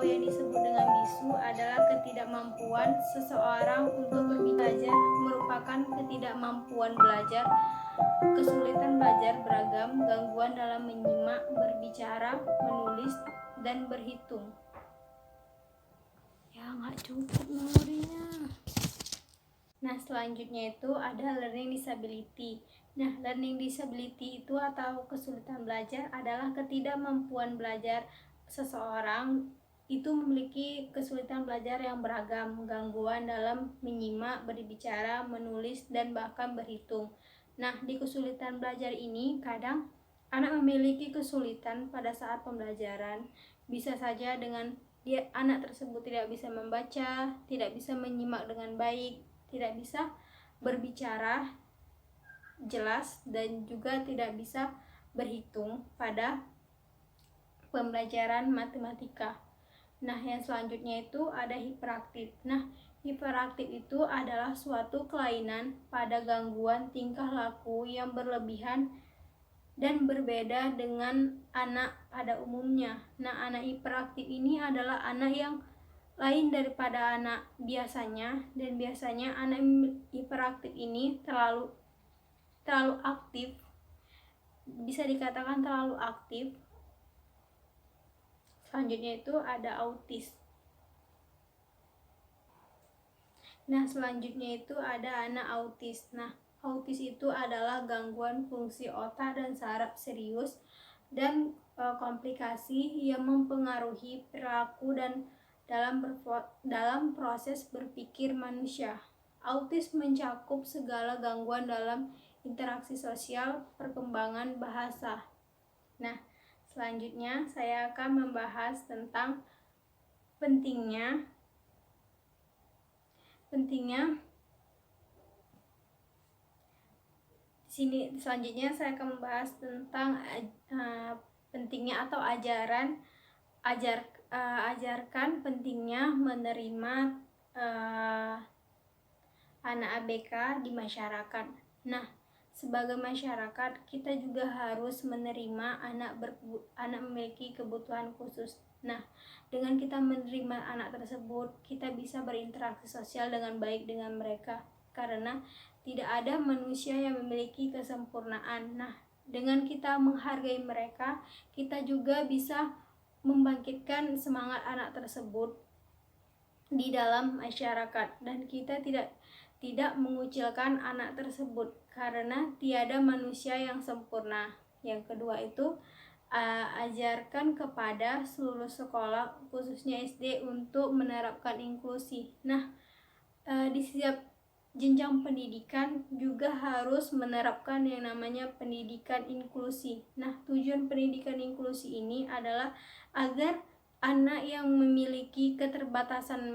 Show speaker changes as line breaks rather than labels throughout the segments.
atau yang disebut dengan bisu adalah ketidakmampuan seseorang untuk belajar, merupakan ketidakmampuan belajar, kesulitan belajar beragam, gangguan dalam menyimak, berbicara, menulis, dan berhitung. Ya nggak cukup memorinya. Nah selanjutnya itu ada learning disability. Nah learning disability itu atau kesulitan belajar adalah ketidakmampuan belajar seseorang itu memiliki kesulitan belajar yang beragam, gangguan dalam menyimak, berbicara, menulis, dan bahkan berhitung. Nah di kesulitan belajar ini kadang anak memiliki kesulitan pada saat pembelajaran, bisa saja dengan anak tersebut tidak bisa membaca, tidak bisa menyimak dengan baik, tidak bisa berbicara jelas, dan juga tidak bisa berhitung pada pembelajaran matematika. Nah, yang selanjutnya itu ada hiperaktif. Nah, hiperaktif itu adalah suatu kelainan pada gangguan tingkah laku yang berlebihan dan berbeda dengan anak pada umumnya. Nah, anak hiperaktif ini adalah anak yang lain daripada anak biasanya, dan biasanya anak hiperaktif ini terlalu aktif, bisa dikatakan terlalu aktif. Selanjutnya itu ada autis. Nah selanjutnya itu ada anak autis. Nah autis itu adalah gangguan fungsi otak dan saraf serius dan komplikasi yang mempengaruhi perilaku dan dalam proses berpikir manusia. Autis mencakup segala gangguan dalam interaksi sosial, perkembangan bahasa. Nah, selanjutnya saya akan membahas tentang pentingnya sini. Selanjutnya saya akan membahas tentang pentingnya atau ajarkan pentingnya menerima anak ABK di masyarakat. Nah, sebagai masyarakat kita juga harus menerima anak memiliki kebutuhan khusus. Nah, dengan kita menerima anak tersebut, kita bisa berinteraksi sosial dengan baik dengan mereka, karena tidak ada manusia yang memiliki kesempurnaan. Nah, dengan kita menghargai mereka, kita juga bisa membangkitkan semangat anak tersebut di dalam masyarakat, dan kita tidak mengucilkan anak tersebut, karena tiada manusia yang sempurna. Yang kedua itu ajarkan kepada seluruh sekolah, khususnya SD, untuk menerapkan inklusi. Nah, di setiap jenjang pendidikan juga harus menerapkan yang namanya pendidikan inklusi. Nah, tujuan pendidikan inklusi ini adalah agar anak yang memiliki keterbatasan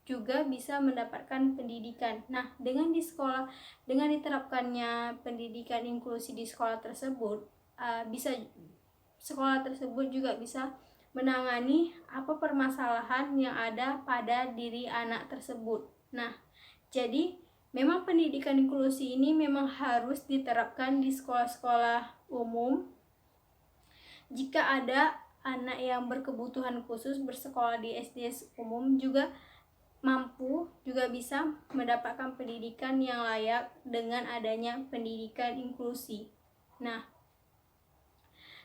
juga bisa mendapatkan pendidikan. Nah, dengan diterapkannya pendidikan inklusi di sekolah tersebut, sekolah tersebut juga bisa menangani apa permasalahan yang ada pada diri anak tersebut. Nah, jadi memang pendidikan inklusi ini memang harus diterapkan di sekolah-sekolah umum. Jika ada anak yang berkebutuhan khusus bersekolah di SD umum juga bisa mendapatkan pendidikan yang layak dengan adanya pendidikan inklusi. Nah,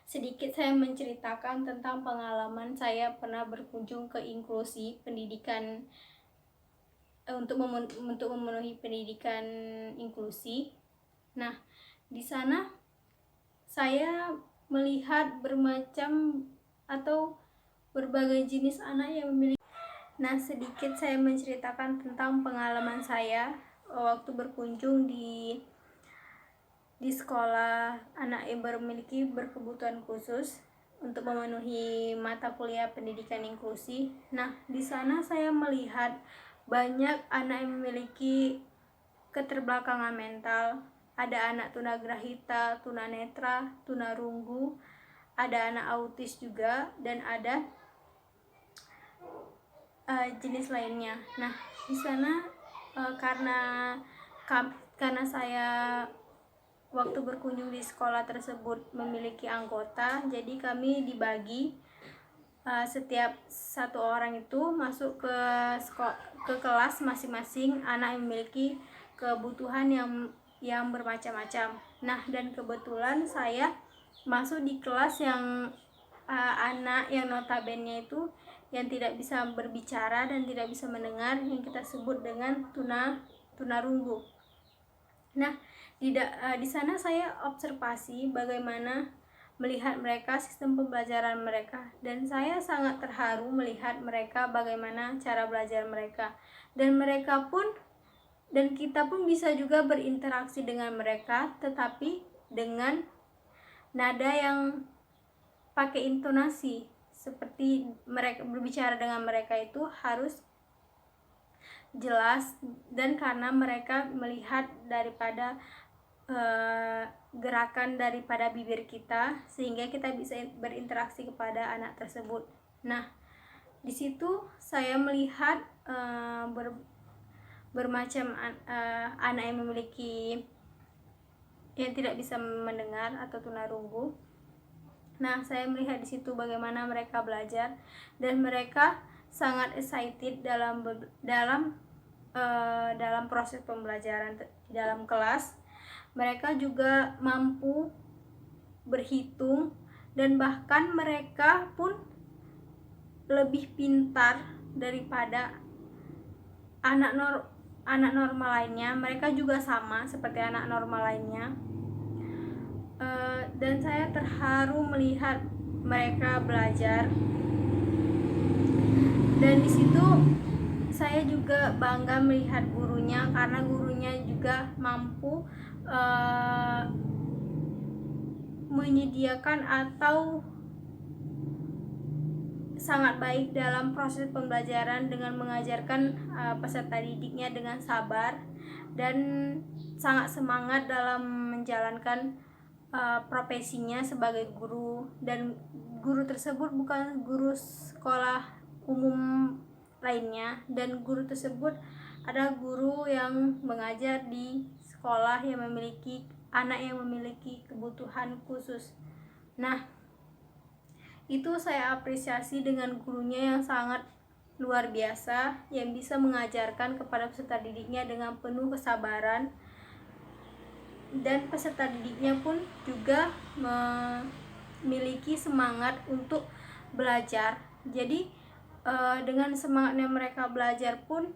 sedikit saya menceritakan tentang pengalaman saya pernah berkunjung ke inklusi pendidikan untuk memenuhi pendidikan inklusi. Nah, di sana saya melihat bermacam atau berbagai jenis anak yang memiliki. Nah, sedikit saya menceritakan tentang pengalaman saya waktu berkunjung di sekolah anak yang memiliki berkebutuhan khusus untuk memenuhi mata kuliah pendidikan inklusi. Nah, di sana saya melihat banyak anak yang memiliki keterbelakangan mental. Ada anak tunagrahita, tunanetra, tunarunggu, ada anak autis juga, dan ada jenis lainnya. Nah, di sana karena saya waktu berkunjung di sekolah tersebut memiliki anggota, jadi kami dibagi setiap satu orang itu masuk ke kelas masing-masing anak yang memiliki kebutuhan yang bermacam-macam. Nah, dan kebetulan saya masuk di kelas yang anak yang notabene itu yang tidak bisa berbicara dan tidak bisa mendengar, yang kita sebut dengan tunarunggu. Nah, di sana saya observasi bagaimana melihat mereka, sistem pembelajaran mereka, dan saya sangat terharu melihat mereka bagaimana cara belajar mereka, dan kita pun bisa juga berinteraksi dengan mereka, tetapi dengan nada yang pakai intonasi, seperti mereka berbicara dengan mereka itu harus jelas, dan karena mereka melihat daripada gerakan daripada bibir kita, sehingga kita bisa berinteraksi kepada anak tersebut. Nah, di situ saya melihat bermacam anak yang memiliki yang tidak bisa mendengar atau tunarunggu. Nah, saya melihat di situ bagaimana mereka belajar, dan mereka sangat excited dalam proses pembelajaran di dalam kelas. Mereka juga mampu berhitung, dan bahkan mereka pun lebih pintar daripada anak normal lainnya. Mereka juga sama seperti anak normal lainnya. Dan saya terharu melihat mereka belajar, dan di situ saya juga bangga melihat gurunya, karena gurunya juga mampu menyediakan atau sangat baik dalam proses pembelajaran dengan mengajarkan peserta didiknya dengan sabar dan sangat semangat dalam menjalankan profesinya sebagai guru. Dan guru tersebut bukan guru sekolah umum lainnya, dan guru tersebut ada guru yang mengajar di sekolah yang memiliki anak yang memiliki kebutuhan khusus. Nah, itu saya apresiasi dengan gurunya yang sangat luar biasa, yang bisa mengajarkan kepada peserta didiknya dengan penuh kesabaran, dan peserta didiknya pun juga memiliki semangat untuk belajar. Jadi dengan semangatnya mereka belajar pun,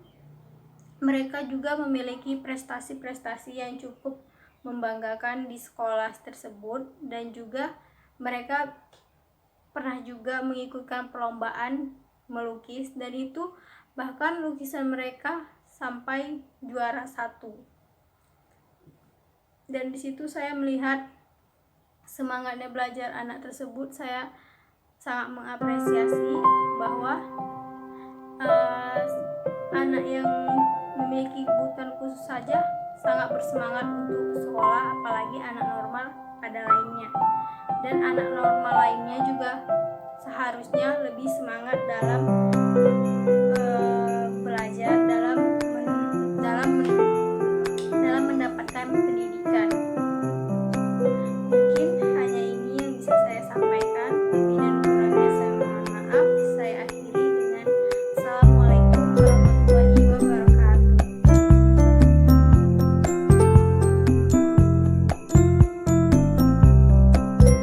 mereka juga memiliki prestasi-prestasi yang cukup membanggakan di sekolah tersebut, dan juga mereka pernah juga mengikutkan perlombaan melukis, dan itu bahkan lukisan mereka sampai juara 1. Dan di situ saya melihat semangatnya belajar anak tersebut. Saya sangat mengapresiasi bahwa anak yang memiliki kebutuhan khusus saja sangat bersemangat untuk sekolah, apalagi anak normal pada lainnya. Dan anak normal lainnya juga seharusnya lebih semangat dalam belajar, dalam